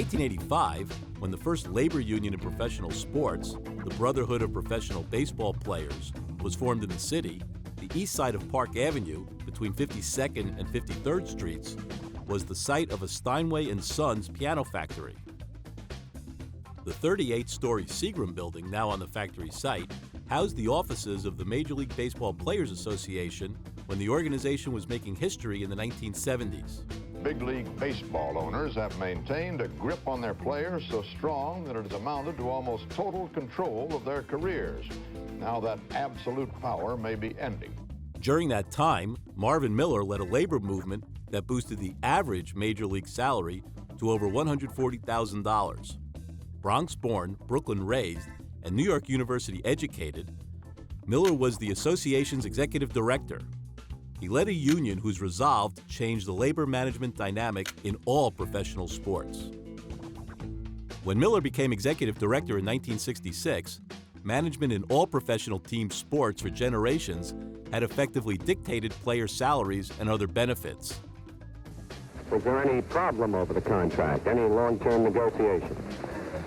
1985, when the first labor union in professional sports, the Brotherhood of Professional Baseball Players, was formed in the city, the east side of Park Avenue, between 52nd and 53rd Streets, was the site of a Steinway & Sons piano factory. The 38-story Seagram Building, now on the factory site, housed the offices of the Major League Baseball Players Association when the organization was making history in the 1970s. Big league baseball owners have maintained a grip on their players so strong that it has amounted to almost total control of their careers. Now that absolute power may be ending. During that time, Marvin Miller led a labor movement that boosted the average major league salary to over $140,000. Bronx-born, Brooklyn-raised, and New York University educated, Miller was the association's executive director. He led a union whose resolve to change the labor management dynamic in all professional sports. When Miller became executive director in 1966, management in all professional team sports for generations had effectively dictated player salaries and other benefits. Was there any problem over the contract, any long-term negotiation?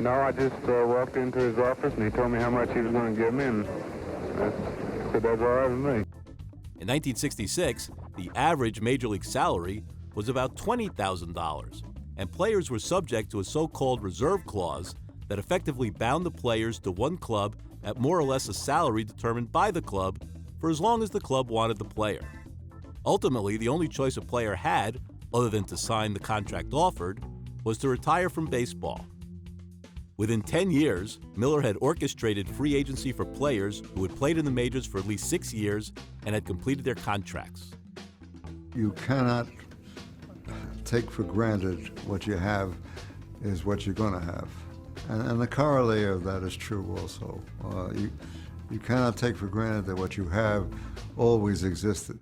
No, I just walked into his office and he told me how much he was going to give me, and I said that's all right with me. In 1966, the average major league salary was about $20,000, and players were subject to a so-called reserve clause that effectively bound the players to one club at more or less a salary determined by the club for as long as the club wanted the player. Ultimately, the only choice a player had, other than to sign the contract offered, was to retire from baseball. Within 10 years, Miller had orchestrated free agency for players who had played in the majors for at least 6 years and had completed their contracts. You cannot take for granted what you have is what you're going to have. And the corollary of that is true also. You cannot take for granted that what you have always existed.